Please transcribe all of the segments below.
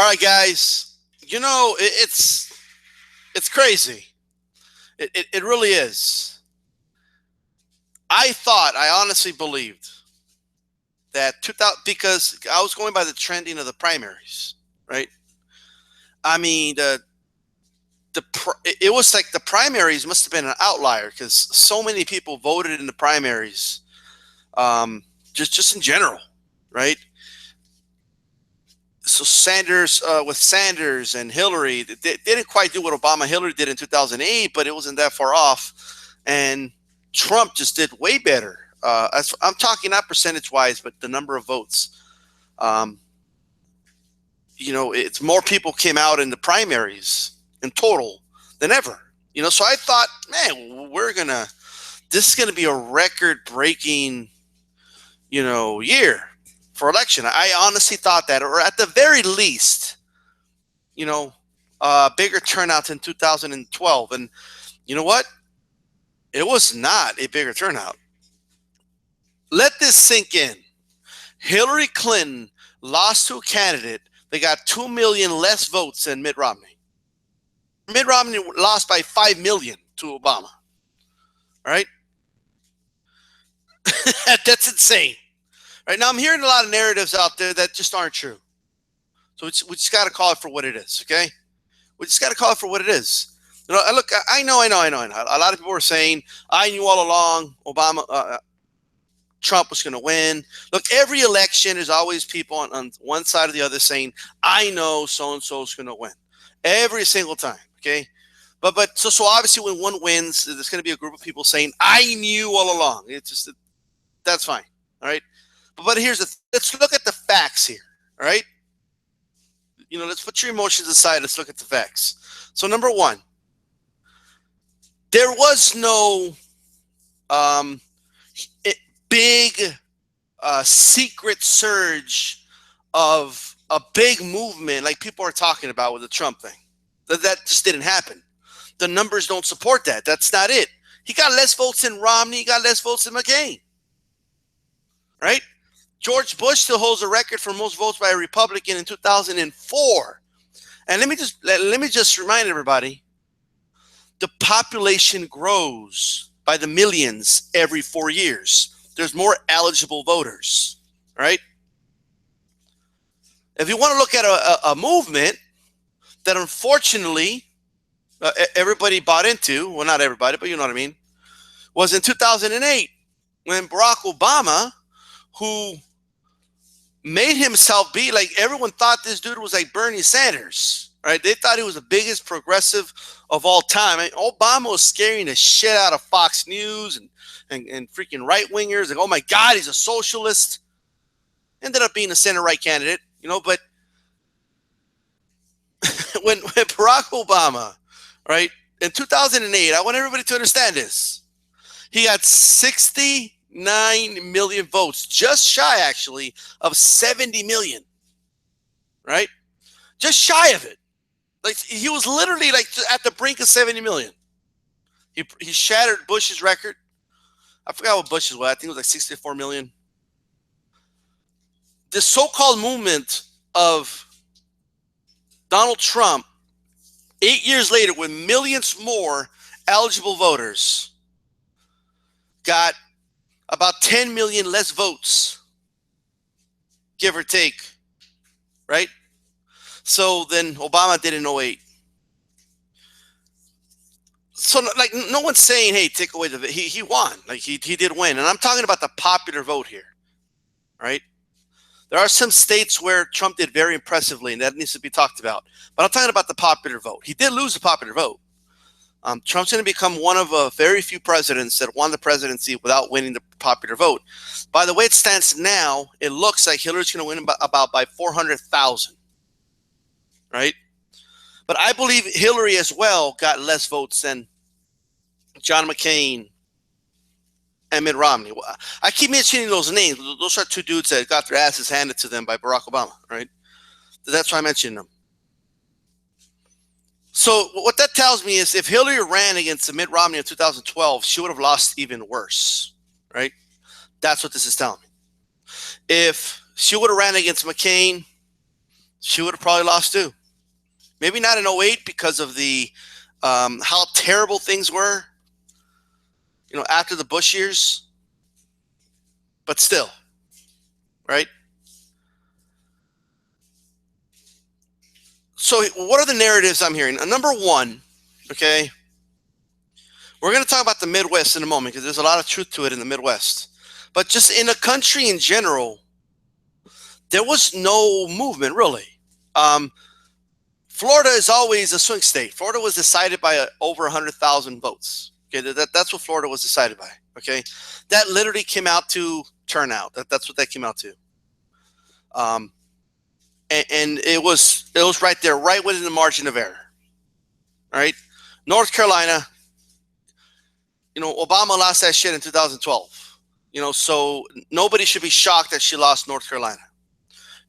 All right, guys. It's crazy. It really is. I honestly believed that 2000 because I was going by the trending of the primaries, right? I mean, it was like the primaries must have been an outlier because so many people voted in the primaries, um, just in general, right? So Sanders with Sanders and Hillary, they didn't quite do what Obama Hillary did in 2008, but it wasn't that far off. And Trump just did way better. I'm talking not percentage wise, but the number of votes. Um, it's more people came out in the primaries in total than ever. So I thought, man, this is gonna be a record breaking, year for election. I honestly thought that, or at the very least, bigger turnout in 2012. And you know what? It was not a bigger turnout. Let this sink in. Hillary Clinton lost to a candidate that got 2 million less votes than Mitt Romney. Mitt Romney lost by 5 million to Obama. All right? That's insane. Right now, I'm hearing a lot of narratives out there that just aren't true. So we just got to call it for what it is, okay? We just got to call it for what it is. Look, I know. A lot of people were saying, I knew all along Trump was going to win. Look, every election, there's always people on one side or the other saying, I know so-and-so is going to win. Every single time, okay? So obviously when one wins, there's going to be a group of people saying, I knew all along. It's just, that's fine, all right? But let's look at the facts here, all right? Let's put your emotions aside. Let's look at the facts. So number one, there was no big secret surge of a big movement like people are talking about with the Trump thing. That just didn't happen. The numbers don't support that. That's not it. He got less votes than Romney. He got less votes than McCain. Right? George Bush still holds a record for most votes by a Republican in 2004. And let me just remind everybody, the population grows by the millions every 4 years. There's more eligible voters, right? If you want to look at a movement that unfortunately everybody bought into, well, not everybody, but you know what I mean, was in 2008 when Barack Obama, who made himself be like, everyone thought this dude was like Bernie Sanders, right? They thought he was the biggest progressive of all time. I mean, Obama was scaring the shit out of Fox News and freaking right-wingers. Like, oh my God, he's a socialist. Ended up being a center-right candidate, but when Barack Obama, right, in 2008, I want everybody to understand this. He got 69 million votes, just shy, actually, of 70 million, right? Just shy of it. Like, he was literally like at the brink of 70 million. He shattered Bush's record. I forgot what Bush's was. I think it was like 64 million. This so-called movement of Donald Trump, 8 years later, with millions more eligible voters, got about 10 million less votes, give or take, right? So then Obama did in 08. So like no one's saying, hey, take away he won. Like he did win. And I'm talking about the popular vote here, right? There are some states where Trump did very impressively, and that needs to be talked about. But I'm talking about the popular vote. He did lose the popular vote. Trump's going to become one of very few presidents that won the presidency without winning the popular vote. By the way it stands now, it looks like Hillary's going to win about by 400,000, right? But I believe Hillary as well got less votes than John McCain and Mitt Romney. I keep mentioning those names. Those are two dudes that got their asses handed to them by Barack Obama, right? That's why I mentioned them. So what that tells me is if Hillary ran against Mitt Romney in 2012, she would have lost even worse, right? That's what this is telling me. If she would have ran against McCain, she would have probably lost too. Maybe not in 08 because of the how terrible things were, after the Bush years, but still, right? So what are the narratives I'm hearing? Number one, okay, we're going to talk about the Midwest in a moment because there's a lot of truth to it in the Midwest. But just in the country in general, there was no movement really. Florida is always a swing state. Florida was decided by over 100,000 votes. Okay, that's what Florida was decided by. Okay, that literally came out to turnout. That's what that came out to. And it was right there, right within the margin of error. All right, North Carolina. Obama lost that shit in 2012. So nobody should be shocked that she lost North Carolina.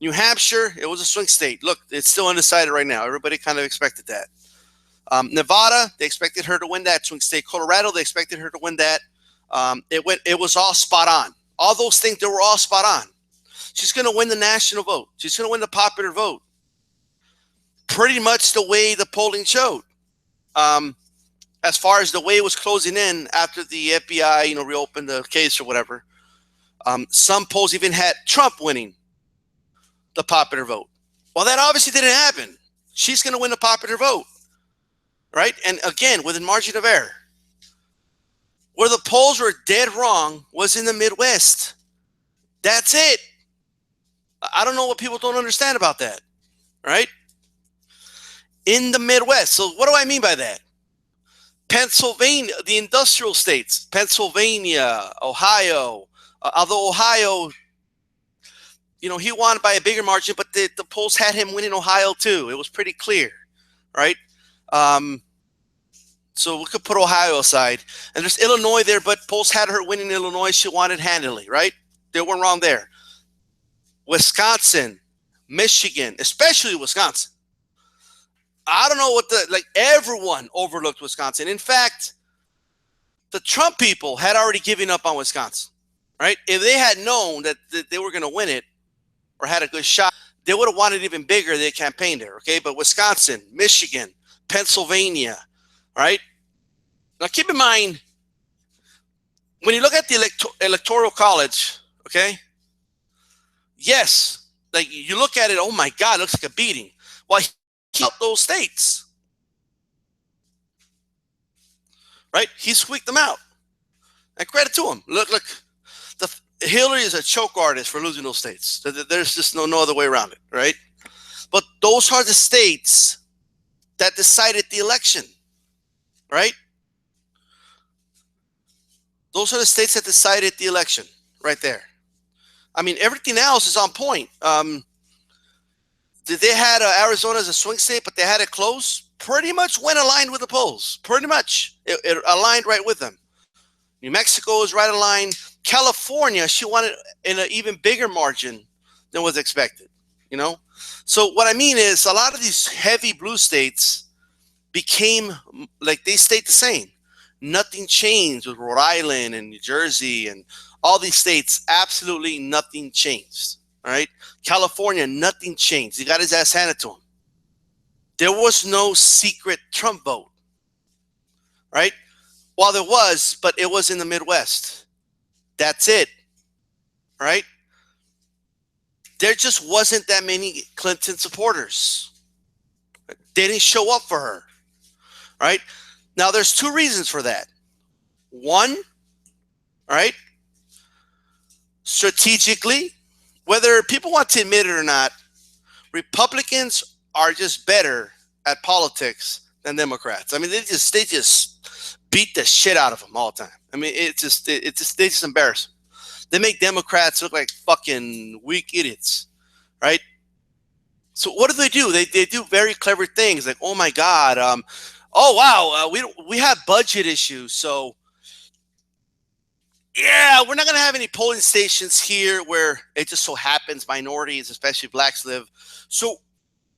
New Hampshire, it was a swing state. Look, it's still undecided right now. Everybody kind of expected that. Nevada, they expected her to win that swing state. Colorado, they expected her to win that. It was all spot on. All those things, they were all spot on. She's going to win the national vote. She's going to win the popular vote. Pretty much the way the polling showed. As far as the way it was closing in after the FBI, reopened the case or whatever. Some polls even had Trump winning the popular vote. Well, that obviously didn't happen. She's going to win the popular vote, right? And again, within margin of error. Where the polls were dead wrong was in the Midwest. That's it. I don't know what people don't understand about that, right? In the Midwest. So what do I mean by that? Pennsylvania, the industrial states, Pennsylvania, Ohio, although Ohio, he won by a bigger margin, but the polls had him winning Ohio too. It was pretty clear, right? So we could put Ohio aside. And there's Illinois there, but polls had her winning Illinois. She won it handily, right? They weren't wrong there. Wisconsin, Michigan, especially Wisconsin. I don't know everyone overlooked Wisconsin. In fact, the Trump people had already given up on Wisconsin, right? If they had known that they were going to win it or had a good shot, they would have wanted even bigger. They campaigned there, okay? But Wisconsin, Michigan, Pennsylvania, right? Now keep in mind, when you look at the electoral college, okay? Yes, you look at it, oh my God, it looks like a beating. Well, he out those states, right? He squeaked them out, and credit to him. Look, Hillary is a choke artist for losing those states. There's just no other way around it, right? But those are the states that decided the election, right? Those are the states that decided the election, right there. I mean, everything else is on point. They had Arizona as a swing state, but they had it close. Pretty much went aligned with the polls. Pretty much. It aligned right with them. New Mexico is right aligned. California, she won it in an even bigger margin than was expected. So what I mean is a lot of these heavy blue states became they stayed the same. Nothing changed with Rhode Island and New Jersey and all these states. Absolutely nothing changed. All right. California, nothing changed. He got his ass handed to him. There was no secret Trump vote. Right. Well, there was, but it was in the Midwest. That's it. Right. There just wasn't that many Clinton supporters. They didn't show up for her. Right. Now, there's two reasons for that. One, all right, strategically, whether people want to admit it or not, Republicans are just better at politics than Democrats. I mean, they just beat the shit out of them all the time. I mean, they just embarrass them. They make Democrats look like fucking weak idiots, right? So what do? They do very clever things like, oh my God, oh wow, we have budget issues, so yeah, we're not going to have any polling stations here where it just so happens minorities, especially blacks, live. So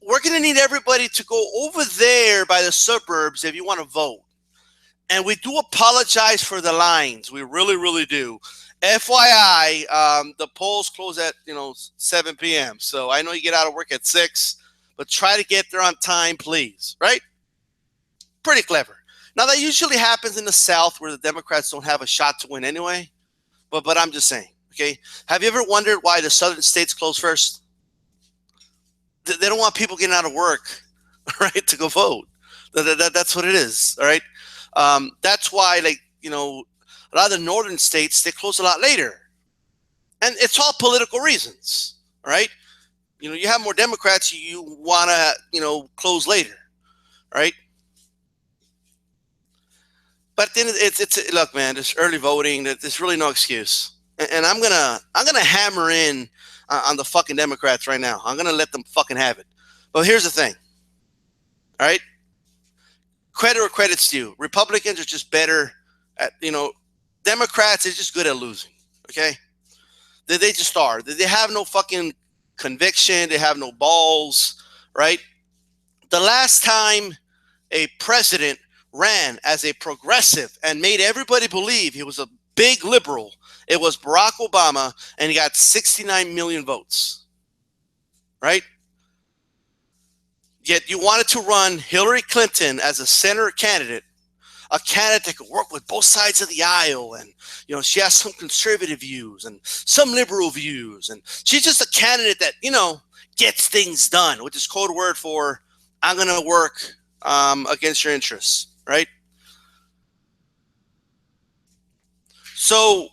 we're going to need everybody to go over there by the suburbs if you want to vote. And we do apologize for the lines. We really, really do. FYI, the polls close at 7 p.m. So I know you get out of work at 6. but try to get there on time, please. Right? Pretty clever. Now, that usually happens in the South where the Democrats don't have a shot to win anyway. But I'm just saying, okay? Have you ever wondered why the southern states close first? They don't want people getting out of work, right, to go vote. That's what it is, all right? That's why, like, you know, a lot of the northern states, they close a lot later. And it's all political reasons, all right? You know, you have more Democrats, you want to, you know, close later, right? But then it's look, man, this early voting, there's really no excuse. And I'm gonna hammer in on the fucking Democrats right now. I'm gonna let them fucking have it. But here's the thing, all right? Credit where credit's due. Republicans are just better at, you know, Democrats are just good at losing. Okay, they just are. They have no fucking conviction. They have no balls, right? The last time a president ran as a progressive and made everybody believe he was a big liberal, it was Barack Obama, and he got 69 million votes, right? Yet you wanted to run Hillary Clinton as a senator candidate, a candidate that could work with both sides of the aisle, and, you know, she has some conservative views and some liberal views, and she's just a candidate that, you know, gets things done, which is code word for I'm going to work against your interests, right? So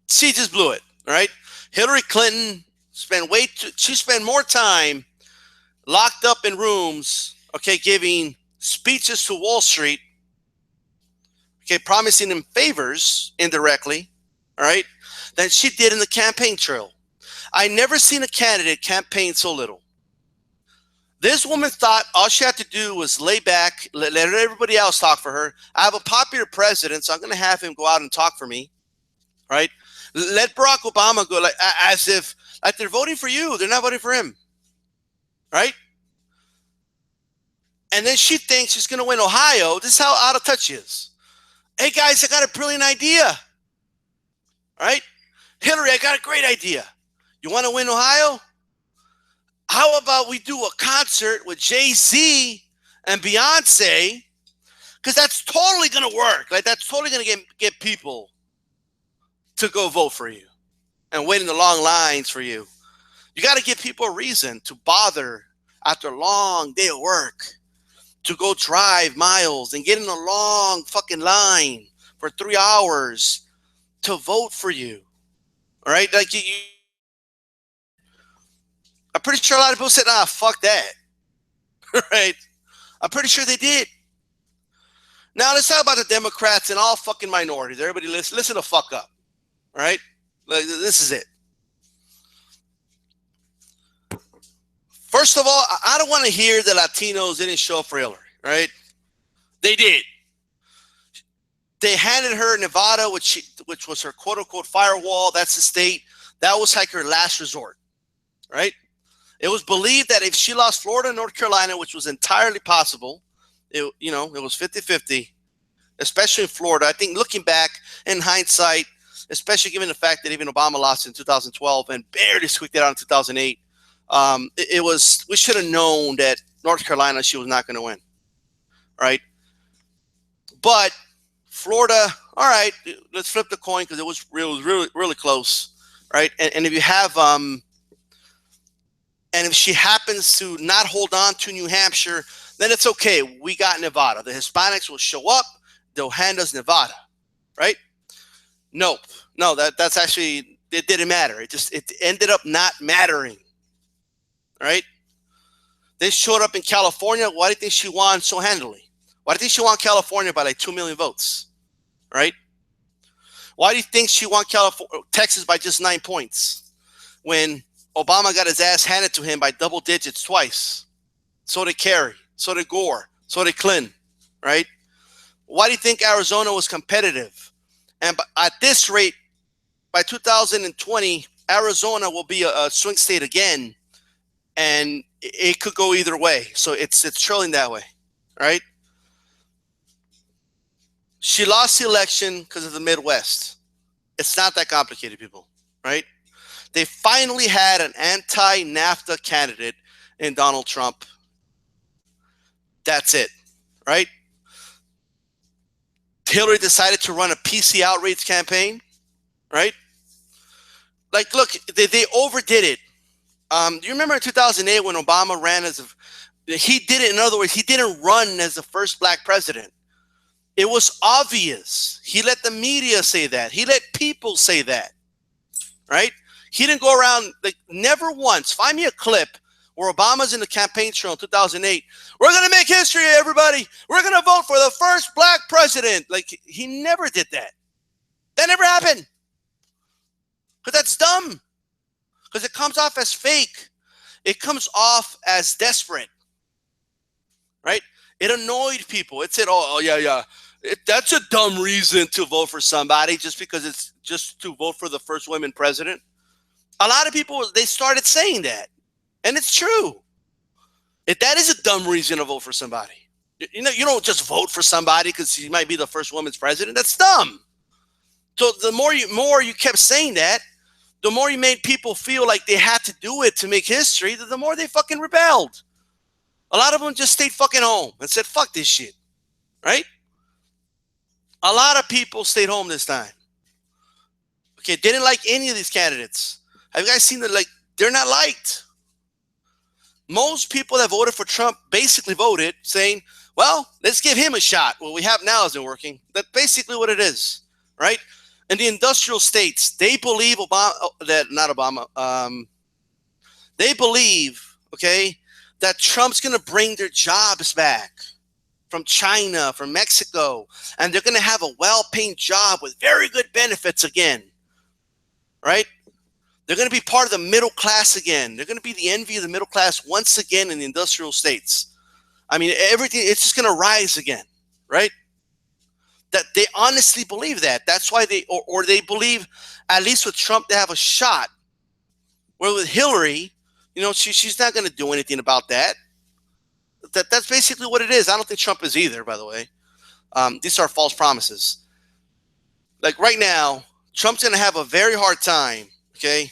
she just blew it, right? Hillary Clinton she spent more time locked up in rooms, okay, giving speeches to Wall Street, okay, promising them favors indirectly, all right, than she did in the campaign trail. I never seen a candidate campaign so little. This woman thought all she had to do was lay back, let everybody else talk for her. I have a popular president, so I'm going to have him go out and talk for me, right? Let Barack Obama go, like, as if like they're voting for you. They're not voting for him, right? And then she thinks she's going to win Ohio. This is how out of touch she is. Hey, guys, I got a brilliant idea, right? Hillary, I got a great idea. You want to win Ohio? How about we do a concert with Jay-Z and Beyonce? Because that's totally going to work. Like, that's totally going to get people to go vote for you and wait in the long lines for you. You got to give people a reason to bother after a long day of work to go drive miles and get in a long fucking line for 3 hours to vote for you. All right? Like, I'm pretty sure a lot of people said, fuck that. Right? I'm pretty sure they did. Now, let's talk about the Democrats and all fucking minorities. Everybody listen the fuck up. All right? Like, this is it. First of all, I don't want to hear the Latinos didn't show up for Hillary, right? They did. They handed her Nevada, which was her quote-unquote firewall. That's the state. That was like her last resort, right? It was believed that if she lost Florida and North Carolina, which was entirely possible, it was 50-50, especially in Florida. I think looking back in hindsight, especially given the fact that even Obama lost in 2012 and barely squeaked it out in 2008, we should have known that North Carolina, she was not going to win, right? But Florida, all right, let's flip the coin because it was really, really close, right? And if you have and if she happens to not hold on to New Hampshire, then it's okay. We got Nevada. The Hispanics will show up. They'll hand us Nevada, right? Nope. No, that's actually, it didn't matter. It ended up not mattering, right? They showed up in California. Why do you think she won so handily? Why do you think she won California by like 2 million votes, right? Why do you think she won Texas by just 9 points when Obama got his ass handed to him by double digits twice? So did Kerry. So did Gore. So did Clinton, right? Why do you think Arizona was competitive? And at this rate, by 2020, Arizona will be a swing state again, and it could go either way. So it's trailing that way, right? She lost the election because of the Midwest. It's not that complicated, people, right? They finally had an anti-NAFTA candidate in Donald Trump. That's it, right? Hillary decided to run a PC outrage campaign, right? Like, look, they overdid it. Do you remember in 2008 when Obama ran he did it, in other words, he didn't run as the first black president. It was obvious. He let the media say that. He let people say that, right? He didn't go around, like, never once. Find me a clip where Obama's in the campaign trail in 2008. We're going to make history, everybody. We're going to vote for the first black president. Like, he never did that. That never happened. Because that's dumb. Because it comes off as fake. It comes off as desperate. Right? It annoyed people. It said, oh yeah. That's a dumb reason to vote for somebody just because it's just to vote for the first woman president. A lot of people, they started saying that. And it's true. That is a dumb reason to vote for somebody. You know, you don't just vote for somebody because he might be the first woman's president. That's dumb. So the more you kept saying that, the more you made people feel like they had to do it to make history, the more they fucking rebelled. A lot of them just stayed fucking home and said, fuck this shit. Right? A lot of people stayed home this time. Okay, didn't like any of these candidates. Have you guys seen that? Like, they're not liked. Most people that voted for Trump basically voted saying, well, let's give him a shot. What we have now isn't working. That's basically what it is, right? In the industrial states, they believe they believe, okay, that Trump's going to bring their jobs back from China, from Mexico, and they're going to have a well-paying job with very good benefits again, right? They're going to be part of the middle class again. They're going to be the envy of the middle class once again in the industrial states. I mean, everything, it's just going to rise again, right? That they honestly believe that. That's why they believe, at least with Trump, they have a shot. Where with Hillary, you know, she's not going to do anything about that. That's basically what it is. I don't think Trump is either, by the way. These are false promises. Like right now, Trump's going to have a very hard time. Okay,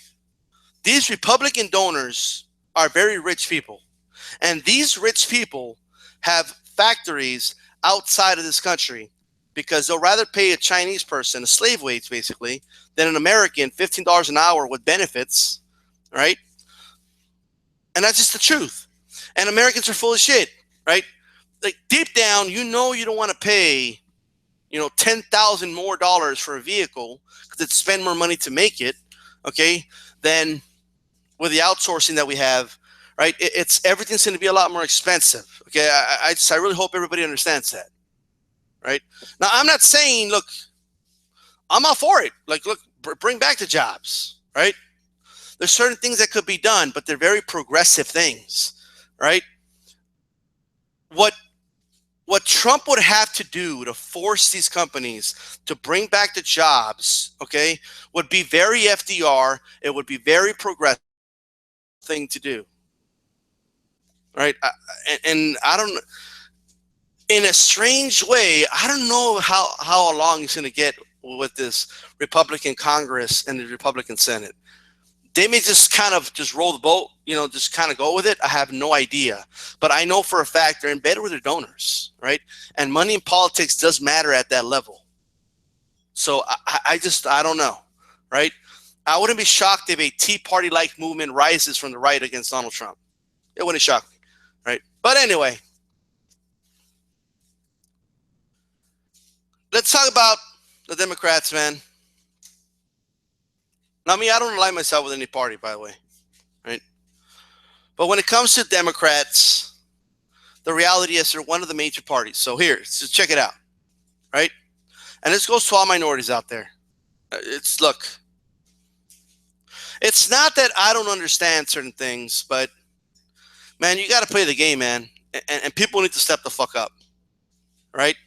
these Republican donors are very rich people, and these rich people have factories outside of this country because they'll rather pay a Chinese person, a slave wage basically, than an American $15 an hour with benefits, right? And that's just the truth. And Americans are full of shit, right? Like deep down, you know you don't want to pay, you know, $10,000 more for a vehicle because it's spend more money to make it. Okay, then with the outsourcing that we have, right, everything's going to be a lot more expensive. Okay, I really hope everybody understands that, right? Now, I'm not saying, look, I'm all for it. Like, look, bring back the jobs, right? There's certain things that could be done, but they're very progressive things, right? What Trump would have to do to force these companies to bring back the jobs, okay, would be very FDR. It would be very progressive thing to do, right? And I don't, in a strange way, I don't know how long he's going to get with this Republican Congress and the Republican Senate. They may just kind of just roll the boat, you know, just kind of go with it. I have no idea. But I know for a fact they're in bed with their donors, right? And money in politics does matter at that level. So I don't know, right? I wouldn't be shocked if a Tea Party-like movement rises from the right against Donald Trump. It wouldn't shock me, right? But anyway, let's talk about the Democrats, man. Now, I don't align myself with any party, by the way, right? But when it comes to Democrats, the reality is they're one of the major parties. So check it out, right? And this goes to all minorities out there. Look, it's not that I don't understand certain things, but, man, you got to play the game, man. And people need to step the fuck up, right?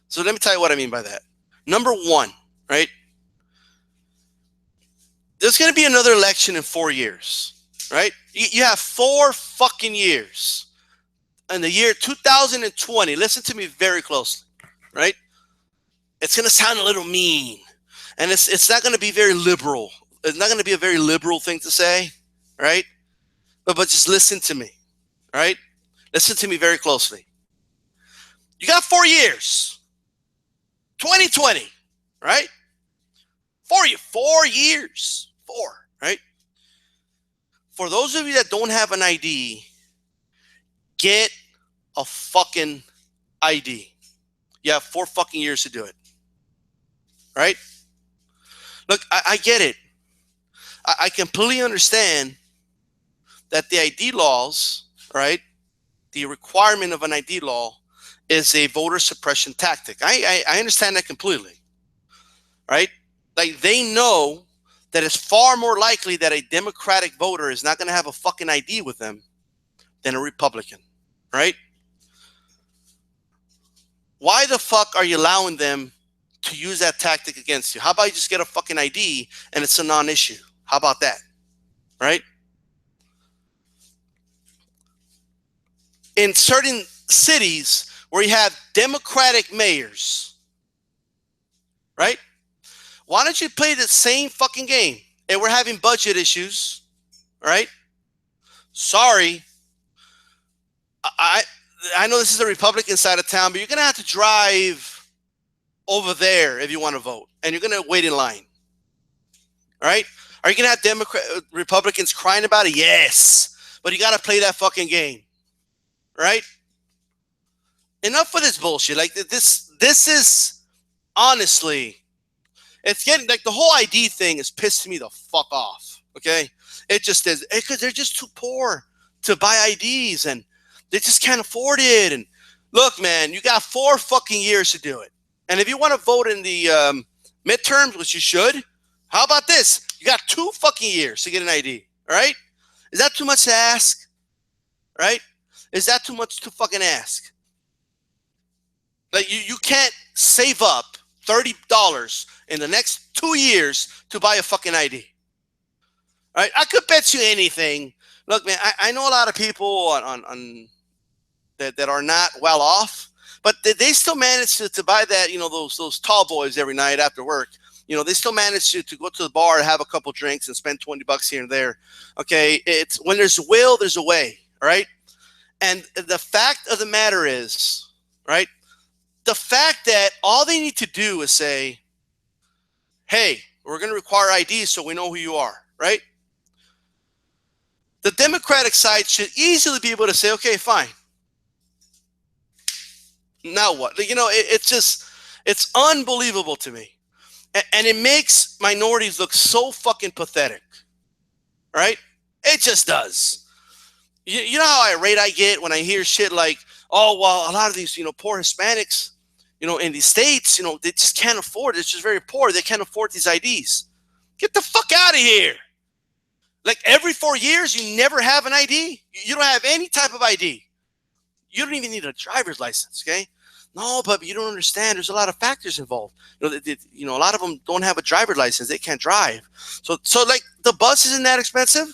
So let me tell you what I mean by that. Number one, right? There's going to be another election in 4 years, right? You have 4 fucking years. In the year 2020, listen to me very closely, right? It's going to sound a little mean, and it's not going to be very liberal. it's not going to be a very liberal thing to say, right? But just listen to me, right? Listen to me very closely. You got 4 years, 2020, right? 4 years, right? For those of you that don't have an ID, get a fucking ID. You have 4 fucking years to do it, right? Look, I get it. I completely understand that the ID laws, right, the requirement of an ID law is a voter suppression tactic. I understand that completely, right? Like, they know that it's far more likely that a Democratic voter is not going to have a fucking ID with them than a Republican, right? Why the fuck are you allowing them to use that tactic against you? How about you just get a fucking ID and it's a non-issue? How about that, right? In certain cities where you have Democratic mayors, right? Why don't you play the same fucking game? And we're having budget issues, right? Sorry. I know this is the Republican side of town, but you're going to have to drive over there if you want to vote. And you're going to wait in line, right? Are you going to have Republicans crying about it? Yes. But you got to play that fucking game, right? Enough with this bullshit. Like, this is honestly, it's getting, like, the whole ID thing is pissing me the fuck off. Okay. It just is, because they're just too poor to buy IDs and they just can't afford it. And look, man, you got 4 fucking years to do it. And if you want to vote in the midterms, which you should, how about this? You got 2 fucking years to get an ID. All right. Is that too much to ask? Right? Is that too much to fucking ask? Like, you can't save up $30 in the next 2 years to buy a fucking ID. All right? I could bet you anything. Look, man, I know a lot of people on that are not well off, but they still manage to buy that, those tall boys every night after work. They still manage to go to the bar and have a couple drinks and spend $20 here and there. Okay, it's when there's a will, there's a way, right? And the fact of the matter is, right, the fact that all they need to do is say, hey, we're going to require ID so we know who you are, right? The Democratic side should easily be able to say, okay, fine. Now what? It's unbelievable to me. And it makes minorities look so fucking pathetic, right? It just does. You know how irate I get when I hear shit like, oh, well, a lot of these, poor Hispanics, in these states, they just can't afford it. It's just very poor. They can't afford these IDs. Get the fuck out of here. Like, every 4 years, you never have an ID? You don't have any type of ID. You don't even need a driver's license, okay? No, but you don't understand. There's a lot of factors involved. A lot of them don't have a driver's license. They can't drive. So like, the bus isn't that expensive,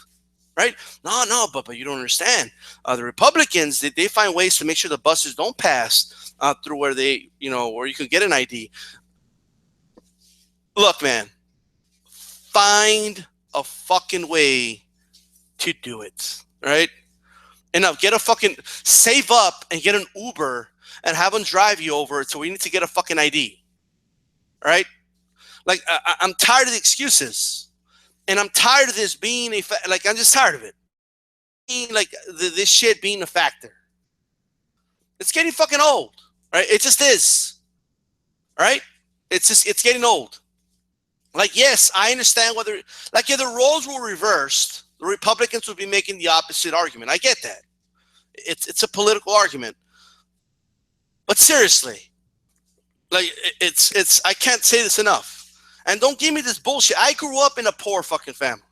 right? No, but you don't understand. The Republicans, they find ways to make sure the buses don't pass through where they, where you can get an ID. Look, man, find a fucking way to do it, right? And now save up and get an Uber and have them drive you over. So we need to get a fucking ID, right? Like, I'm tired of the excuses, and I'm tired of this being I'm just tired of it. Like, this shit being a factor. It's getting fucking old, right? It just is, right? It's getting old. Like, yes, I understand if the roles were reversed, the Republicans would be making the opposite argument. I get that. It's a political argument. But seriously, like, I can't say this enough. And don't give me this bullshit. I grew up in a poor fucking family,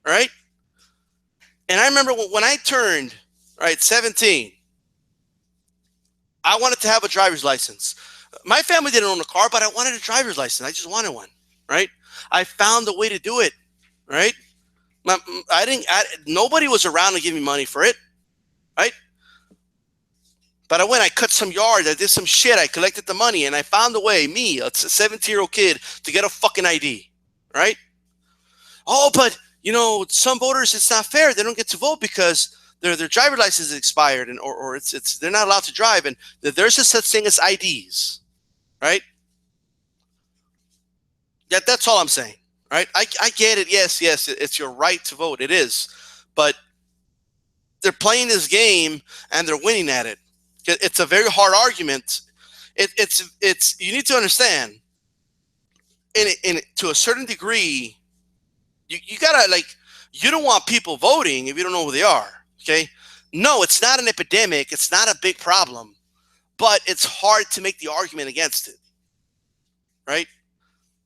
right? And I remember when I turned, 17, I wanted to have a driver's license. My family didn't own a car, but I wanted a driver's license. I just wanted one, right? I found a way to do it, right? Nobody was around to give me money for it, right? But I cut some yard, I did some shit, I collected the money, and I found a way, me, a 17-year-old kid, to get a fucking ID, right? Oh, but some voters, it's not fair. They don't get to vote because their driver license is expired, and or it's they're not allowed to drive, and there's a such thing as IDs, right? That's all I'm saying, right? I get it. Yes, it's your right to vote. It is, but they're playing this game and they're winning at it. It's a very hard argument. It's you need to understand, in to a certain degree, you gotta, like, you don't want people voting if you don't know who they are. Okay, no, it's not an epidemic. It's not a big problem, but it's hard to make the argument against it, right?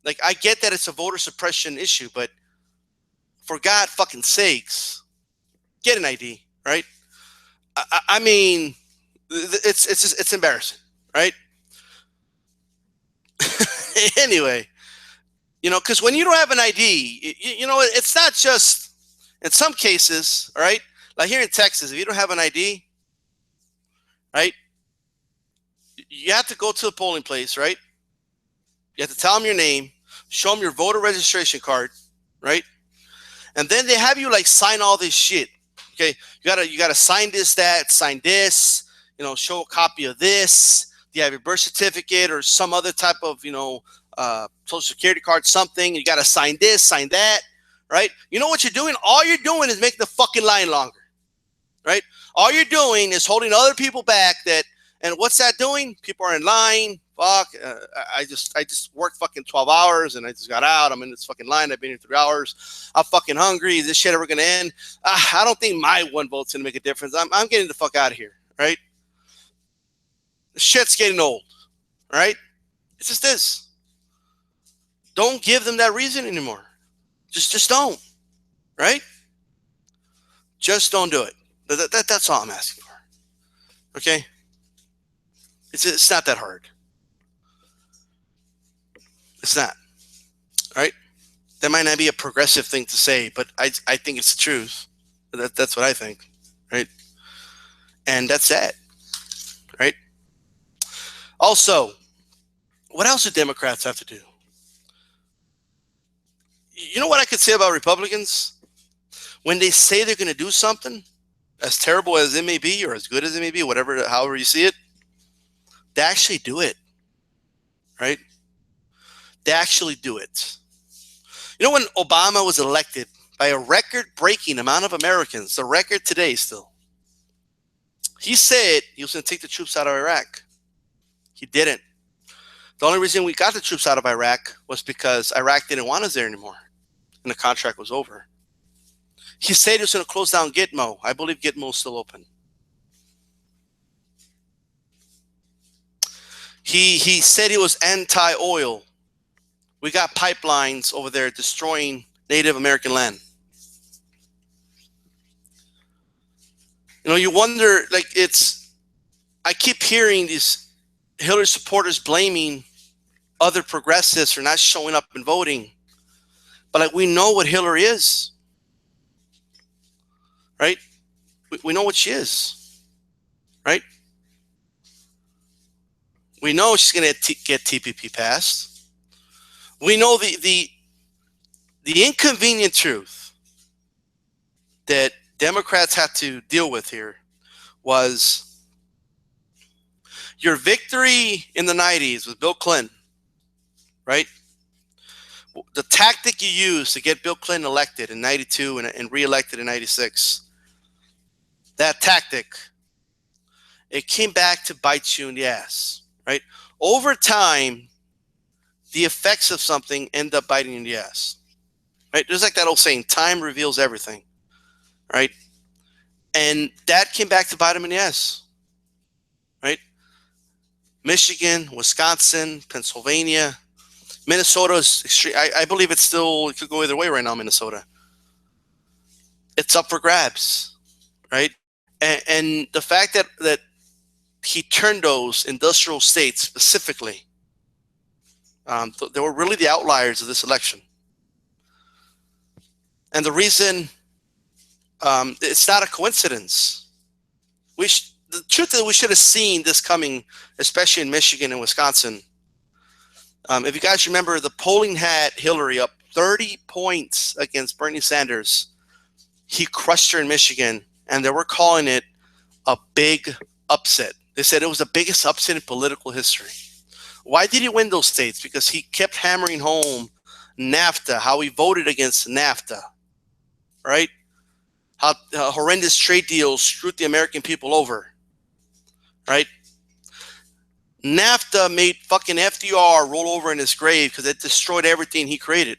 Like, I get that it's a voter suppression issue, but for God fucking sakes, get an ID, right? I mean, it's embarrassing, right? Anyway, because when you don't have an ID, it's not just in some cases, all right? Like here in Texas, if you don't have an ID, right, you have to go to the polling place, right? You have to tell them your name, show them your voter registration card, right? And then they have you like sign all this shit. Okay, you gotta sign this, that, sign this, show a copy of this. Do you have your birth certificate or some other type of, social security card, something? You gotta sign this, sign that, right? You know what you're doing? All you're doing is making the fucking line longer, right? All you're doing is holding other people back. And what's that doing? People are in line. Fuck, I just worked fucking 12 hours and I just got out. I'm in this fucking line. I've been here 3 hours. I'm fucking hungry. Is this shit ever gonna end? I don't think my one vote's gonna make a difference. I'm getting the fuck out of here, right? The shit's getting old, right? It's just this. Don't give them that reason anymore. Just don't, right? Just don't do it. That's all I'm asking for. Okay? It's not that hard. It's not. All right? That might not be a progressive thing to say, but I think it's the truth. That's what I think, right? And that's that, right? Also, what else do Democrats have to do? You know what I could say about Republicans? When they say they're going to do something, as terrible as it may be or as good as it may be, whatever, however you see it, they actually do it, right? They actually do it. When Obama was elected by a record-breaking amount of Americans, the record today still, he said he was going to take the troops out of Iraq. He didn't. The only reason we got the troops out of Iraq was because Iraq didn't want us there anymore, and the contract was over. He said he was going to close down Gitmo. I believe Gitmo is still open. He said he was anti-oil. We got pipelines over there destroying Native American land. You wonder, like, I keep hearing these Hillary supporters blaming other progressives for not showing up and voting. But like, we know what Hillary is, right? We know what she is, right? We know she's going to get TPP passed. We know the inconvenient truth that Democrats had to deal with here was your victory in the 90s with Bill Clinton, right? The tactic you used to get Bill Clinton elected in 92 and reelected in 96, that tactic, it came back to bite you in the ass, right? Over time, the effects of something end up biting you in the ass, right? There's like that old saying, time reveals everything, right? And that came back to bite them in the ass, right? Michigan, Wisconsin, Pennsylvania, Minnesota is extreme. I believe it could go either way right now, Minnesota. It's up for grabs, right? And the fact that he turned those industrial states specifically, they were really the outliers of this election. And the reason, it's not a coincidence. The truth is, we should have seen this coming, especially in Michigan and Wisconsin. If you guys remember, the polling had Hillary up 30 points against Bernie Sanders. He crushed her in Michigan, and they were calling it a big upset. They said it was the biggest upset in political history. Why did he win those states? Because he kept hammering home NAFTA, how he voted against NAFTA, right? How horrendous trade deals screwed the American people over, right? NAFTA made fucking FDR roll over in his grave because it destroyed everything he created,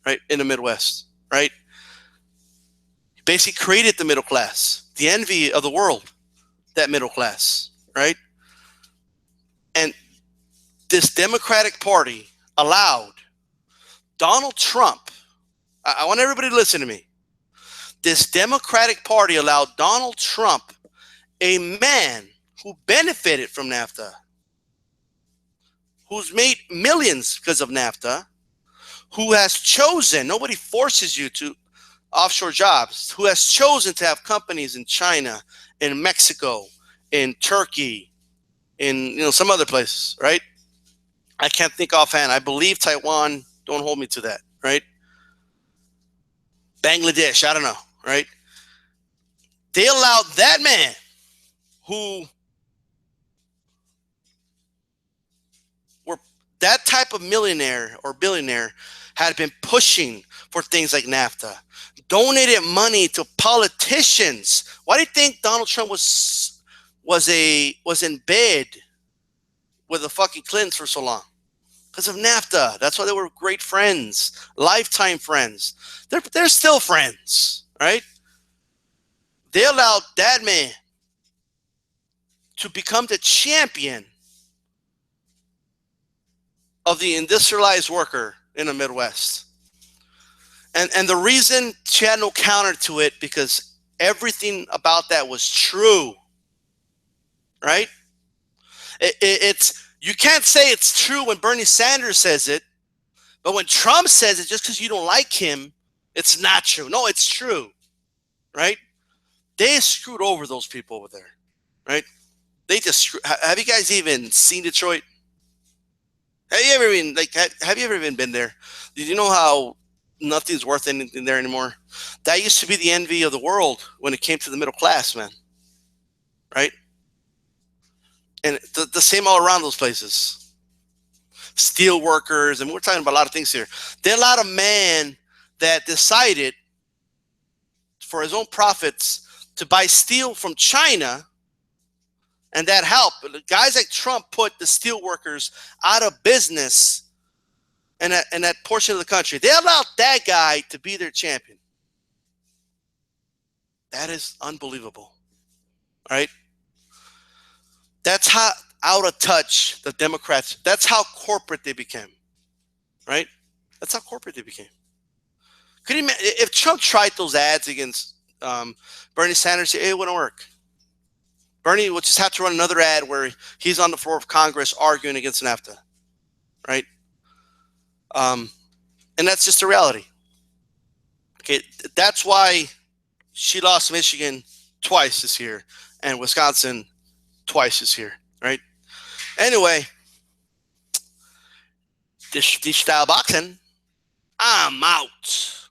right, in the Midwest, right? He basically created the middle class, the envy of the world, that middle class, right? And this Democratic Party allowed Donald Trump, I want everybody to listen to me. This Democratic Party allowed Donald Trump, a man who benefited from NAFTA, who's made millions because of NAFTA, who has chosen, nobody forces you to offshore jobs, who has chosen to have companies in China, in Mexico, in Turkey, in some other places, right? I can't think offhand. I believe Taiwan. Don't hold me to that, right? Bangladesh, I don't know, right? They allowed that man who were that type of millionaire or billionaire had been pushing for things like NAFTA, donated money to politicians. Why do you think Donald Trump was in bed with the fucking Clintons for so long? Because of NAFTA. That's why they were great friends, lifetime friends. They're still friends, right? They allowed that man to become the champion of the industrialized worker in the Midwest. And the reason she had no counter to it, because everything about that was true, right? It's you can't say it's true when Bernie Sanders says it, but when Trump says it, just because you don't like him, it's not true. No, it's true, right? They screwed over those people over there, right? They just have you guys even seen Detroit? Have you ever been have you ever even been there? Did you know how nothing's worth anything there anymore? That used to be the envy of the world when it came to the middle class, man. Right? And the same all around those places. Steel workers, and we're talking about a lot of things here. There are a lot of men that decided for his own profits to buy steel from China, and that helped. Guys like Trump put the steel workers out of business in that portion of the country. They allowed that guy to be their champion. That is unbelievable, right? That's how out of touch the Democrats, that's how corporate they became, right? That's how corporate they became. Could you imagine if Trump tried those ads against Bernie Sanders, it wouldn't work. Bernie would just have to run another ad where he's on the floor of Congress arguing against NAFTA, right? And that's just the reality. Okay, that's why she lost Michigan twice this year and Wisconsin twice this year, right? Anyway, this style boxing, I'm out.